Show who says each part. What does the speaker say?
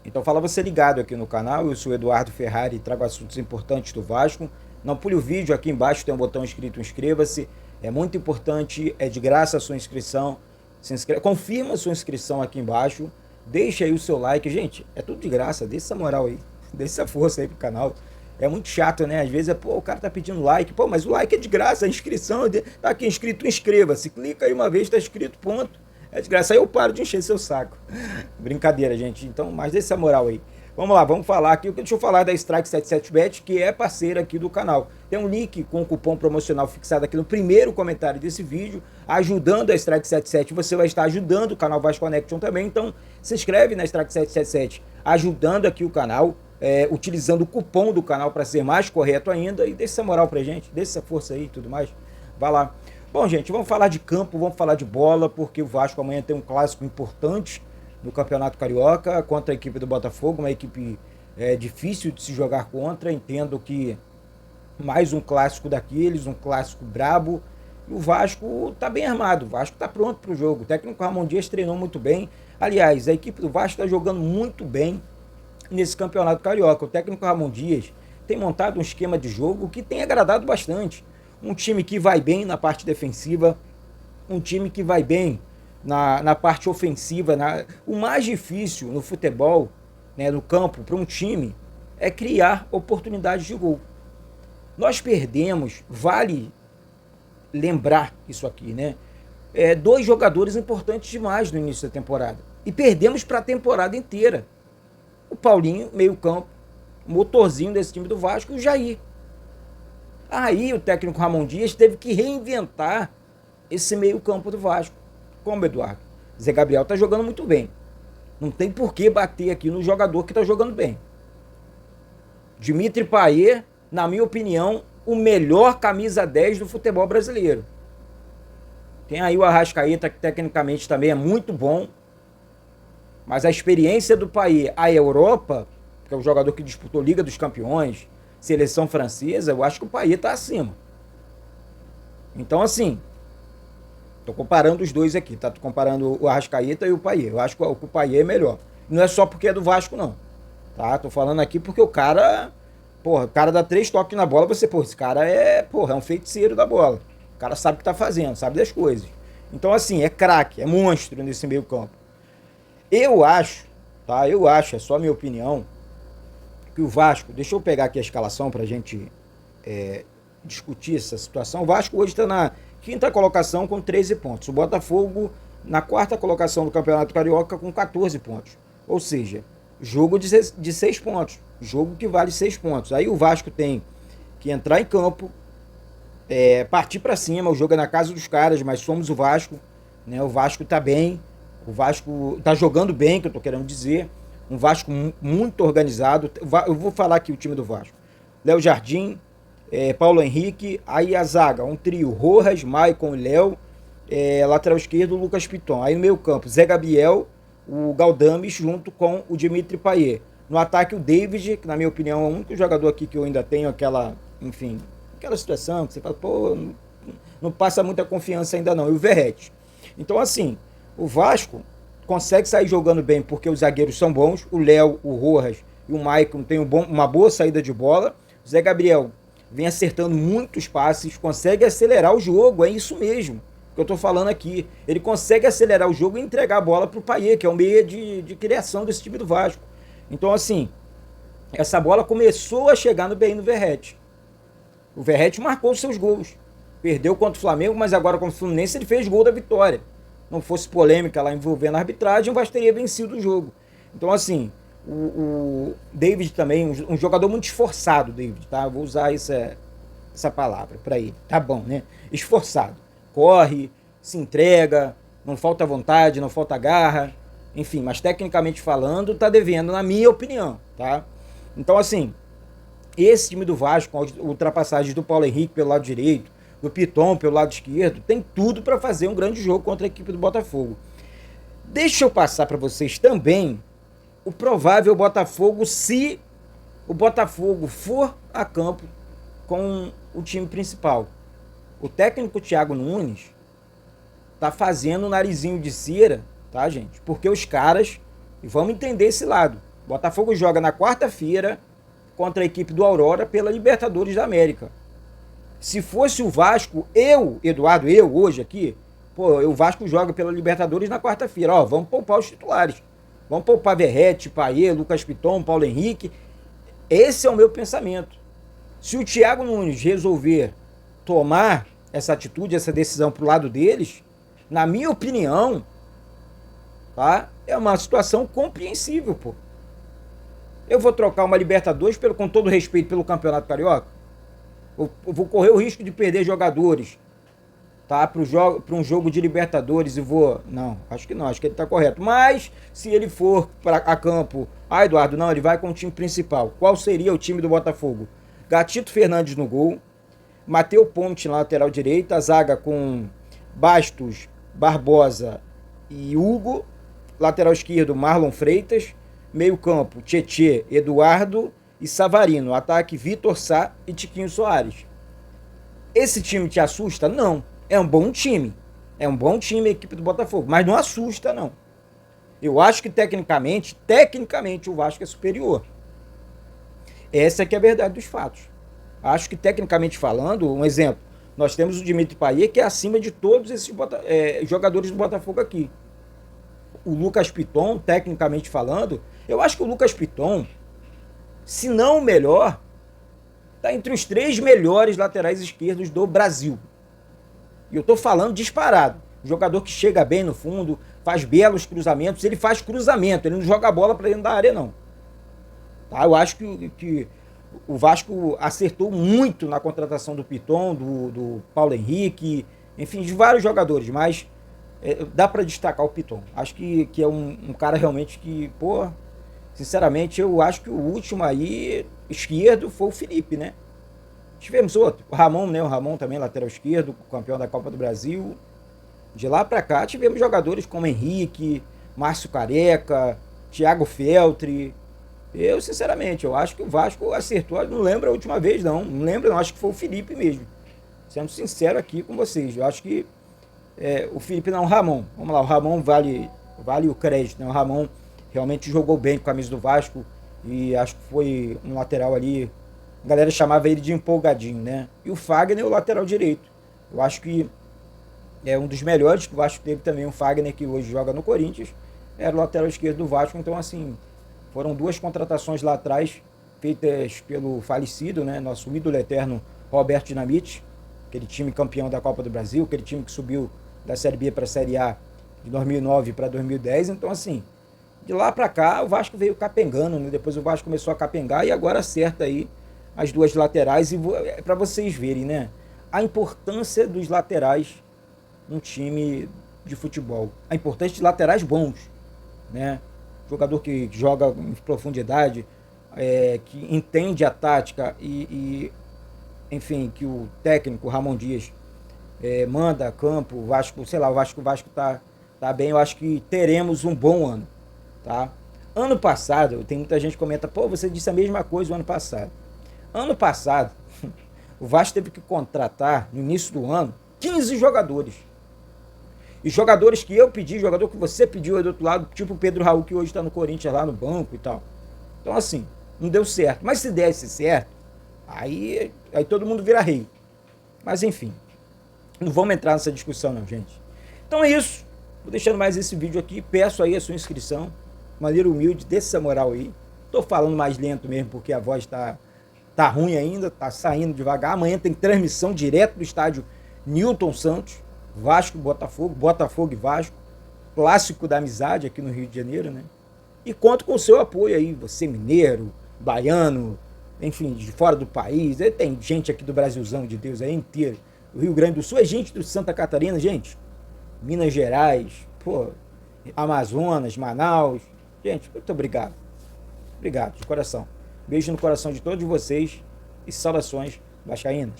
Speaker 1: Então fala você ligado aqui no canal, eu sou Eduardo Ferrari e trago assuntos importantes do Vasco. Não pule o vídeo, aqui embaixo tem um botão escrito inscreva-se. É muito importante, é de graça a sua inscrição. Confirma a sua inscrição aqui embaixo, deixa aí o seu like. Gente, é tudo de graça, deixa essa moral aí, deixa essa força aí pro canal. É muito chato, né? Às vezes o cara tá pedindo like. Pô, mas o like é de graça, a inscrição tá aqui inscrito, inscreva-se. Clica aí uma vez, tá escrito, ponto. É de graça, aí eu paro de encher seu saco. Brincadeira, gente. Então, mas deixa essa moral aí. Vamos lá, vamos falar aqui. Deixa eu falar da Strike77Bet, que é parceira aqui do canal. Tem um link com o cupom promocional fixado aqui no primeiro comentário desse vídeo, ajudando a Strike77. Você vai estar ajudando o canal Vasco Connection também. Então, se inscreve na Strike777, ajudando aqui o canal, utilizando o cupom do canal para ser mais correto ainda. E deixa essa moral pra gente, deixa essa força aí e tudo mais. Vai lá. Bom, gente, vamos falar de campo, vamos falar de bola, porque o Vasco amanhã tem um clássico importante no Campeonato Carioca contra a equipe do Botafogo, uma equipe difícil de se jogar contra. Entendo que mais um clássico daqueles, um clássico brabo, e o Vasco tá bem armado, o Vasco tá pronto para o jogo. O técnico Ramon Dias treinou muito bem. Aliás, a equipe do Vasco está jogando muito bem nesse Campeonato Carioca. O técnico Ramon Dias tem montado um esquema de jogo que tem agradado bastante. Um time que vai bem na parte defensiva, um time que vai bem na parte ofensiva. O mais difícil no futebol, né, no campo, para um time, é criar oportunidades de gol. Nós perdemos, vale lembrar isso aqui, né? Dois jogadores importantes demais no início da temporada. E perdemos para a temporada inteira. O Paulinho, meio campo, motorzinho desse time do Vasco, e o Jair. Aí o técnico Ramon Dias teve que reinventar esse meio campo do Vasco. Como, Eduardo? Zé Gabriel tá jogando muito bem. Não tem por que bater aqui no jogador que tá jogando bem. Dimitri Payet, na minha opinião, o melhor camisa 10 do futebol brasileiro. Tem aí o Arrascaeta, que tecnicamente também é muito bom. Mas a experiência do Payet, a Europa, que é o jogador que disputou Liga dos Campeões, seleção francesa, eu acho que o Payet tá acima. Então, assim, tô comparando os dois aqui, tá? Tô comparando o Arrascaeta e o Payet. Eu acho que o Payet é melhor. Não é só porque é do Vasco, não. Tá? Tô falando aqui porque o cara, porra, o cara dá 3 toques na bola, esse cara é um feiticeiro da bola. O cara sabe o que tá fazendo, sabe das coisas. Então, assim, é craque, é monstro nesse meio campo. Eu acho, tá? É só a minha opinião, que o Vasco, deixa eu pegar aqui a escalação pra gente discutir essa situação. O Vasco hoje está na 5ª colocação com 13 pontos. O Botafogo na 4ª colocação do Campeonato Carioca com 14 pontos. Ou seja, jogo de 6 pontos. Jogo que vale 6 pontos. Aí o Vasco tem que entrar em campo, partir para cima. O jogo é na casa dos caras, mas somos o Vasco, né? O Vasco tá bem. O Vasco tá jogando bem, que eu tô querendo dizer. Um Vasco muito organizado. Eu vou falar aqui o time do Vasco. Léo Jardim, Paulo Henrique, aí a zaga, um trio, Rojas, Maicon e Léo, lateral esquerdo, Lucas Piton. Aí no meio campo, Zé Gabriel, o Galdames junto com o Dimitri Payet. No ataque, o David, que na minha opinião é o único jogador aqui que eu ainda tenho aquela situação que você fala, pô, não passa muita confiança ainda não. E o Verratti. Então, assim, o Vasco consegue sair jogando bem porque os zagueiros são bons. O Léo, o Rojas e o Maicon têm uma boa saída de bola. O Zé Gabriel vem acertando muitos passes, consegue acelerar o jogo, é isso mesmo que eu tô falando aqui. Ele consegue acelerar o jogo e entregar a bola pro Payet, que é o meio de criação desse time do Vasco. Então, assim, essa bola começou a chegar bem no Verratti. O Verratti marcou os seus gols. Perdeu contra o Flamengo, mas agora contra o Fluminense ele fez gol da vitória. Não fosse polêmica lá envolvendo a arbitragem, o Vasco teria vencido o jogo. Então, assim, o David também, um jogador muito esforçado, David, tá? Eu vou usar essa palavra para ele. Tá bom, né? Esforçado. Corre, se entrega, não falta vontade, não falta garra. Enfim, mas tecnicamente falando, tá devendo, na minha opinião, tá? Então, assim, esse time do Vasco, com a ultrapassagem do Paulo Henrique pelo lado direito, do Piton pelo lado esquerdo, tem tudo para fazer um grande jogo contra a equipe do Botafogo. Deixa eu passar para vocês também o provável Botafogo, se o Botafogo for a campo com o time principal. O técnico Thiago Nunes tá fazendo o narizinho de cera, tá, gente? Porque os caras, e vamos entender esse lado, Botafogo joga na quarta-feira contra a equipe do Aurora pela Libertadores da América. Se fosse o Vasco, Eduardo, hoje aqui, pô, o Vasco joga pela Libertadores na quarta-feira. Ó, vamos poupar os titulares. Vamos poupar Verrete, Payet, Lucas Piton, Paulo Henrique. Esse é o meu pensamento. Se o Thiago Nunes resolver tomar essa atitude, essa decisão pro lado deles, na minha opinião, tá? É uma situação compreensível, pô. Eu vou trocar uma Libertadores, com todo respeito, pelo Campeonato Carioca? Eu vou correr o risco de perder jogadores, tá? Para um jogo de Libertadores e vou... Não, acho que não, acho que ele tá correto. Mas, se ele for a campo... Ah, Eduardo, não, ele vai com o time principal. Qual seria o time do Botafogo? Gatito Fernandes no gol, Matheus Ponte na lateral direita, a zaga com Bastos, Barbosa e Hugo, lateral esquerdo Marlon Freitas, meio campo Tietê, Eduardo e Savarino, ataque Vitor Sá e Tiquinho Soares. Esse time te assusta? Não. É um bom time. É um bom time a equipe do Botafogo, mas não assusta, não. Eu acho que tecnicamente o Vasco é superior. Essa é que é a verdade dos fatos. Acho que tecnicamente falando, um exemplo, nós temos o Dimitri Payet, que é acima de todos esses jogadores do Botafogo aqui. O Lucas Piton, tecnicamente falando, eu acho que o Lucas Piton, se não o melhor, está entre os 3 melhores laterais esquerdos do Brasil. E eu estou falando disparado. Jogador que chega bem no fundo, faz belos cruzamentos. Ele faz cruzamento, ele não joga a bola para dentro da área, não. Tá? Eu acho que o Vasco acertou muito na contratação do Piton, do Paulo Henrique, enfim, de vários jogadores, mas dá para destacar o Piton. Acho que é um cara realmente que, pô, sinceramente, eu acho que o último aí, esquerdo, foi o Felipe, né? Tivemos outro, o Ramon, né? O Ramon também, lateral esquerdo, campeão da Copa do Brasil. De lá pra cá, tivemos jogadores como Henrique, Márcio Careca, Thiago Feltre. Eu, sinceramente, eu acho que o Vasco acertou. Não lembro a última vez, não. Não lembro, não. Acho que foi o Felipe mesmo. Sendo sincero aqui com vocês. Eu acho que o Felipe não, o Ramon. Vamos lá, o Ramon vale o crédito, né? O Ramon realmente jogou bem com a camisa do Vasco. E acho que foi um lateral ali. A galera chamava ele de empolgadinho, né? E o Fagner, o lateral direito. Eu acho que é um dos melhores que o Vasco teve também. O Fagner, que hoje joga no Corinthians, era o lateral esquerdo do Vasco. Então, assim, foram 2 contratações lá atrás, feitas pelo falecido, né? Nosso ídolo eterno, Roberto Dinamite. Aquele time campeão da Copa do Brasil, aquele time que subiu da Série B para a Série A de 2009 para 2010. Então, assim, de lá para cá, o Vasco veio capengando, né? Depois o Vasco começou a capengar e agora acerta aí as 2 laterais. E para vocês verem, né? A importância dos laterais num time de futebol. A importância de laterais bons, né? Jogador que joga em profundidade, que entende a tática enfim, que o técnico Ramon Dias manda a campo. O Vasco, sei lá, o Vasco tá bem. Eu acho que teremos um bom ano, tá? Ano passado, tem muita gente que comenta, pô, você disse a mesma coisa o ano passado. Ano passado, o Vasco teve que contratar, no início do ano, 15 jogadores. E jogadores que eu pedi, jogador que você pediu aí do outro lado, tipo o Pedro Raul, que hoje está no Corinthians lá no banco e tal. Então, assim, não deu certo. Mas se desse certo, aí todo mundo vira rei. Mas, enfim, não vamos entrar nessa discussão não, gente. Então é isso. Vou deixando mais esse vídeo aqui. Peço aí a sua inscrição. De maneira humilde, dê essa moral aí. Tô falando mais lento mesmo, porque a voz tá ruim ainda, tá saindo devagar. Amanhã tem transmissão direto do estádio Newton Santos. Vasco, Botafogo e Vasco, clássico da amizade aqui no Rio de Janeiro, né? E conto com o seu apoio aí, você mineiro, baiano, enfim, de fora do país. Tem gente aqui do Brasilzão de Deus aí inteiro, do Rio Grande do Sul, é gente do Santa Catarina, gente, Minas Gerais, pô, Amazonas, Manaus. Gente, muito obrigado. Obrigado, de coração. Beijo no coração de todos vocês e saudações vascaínas.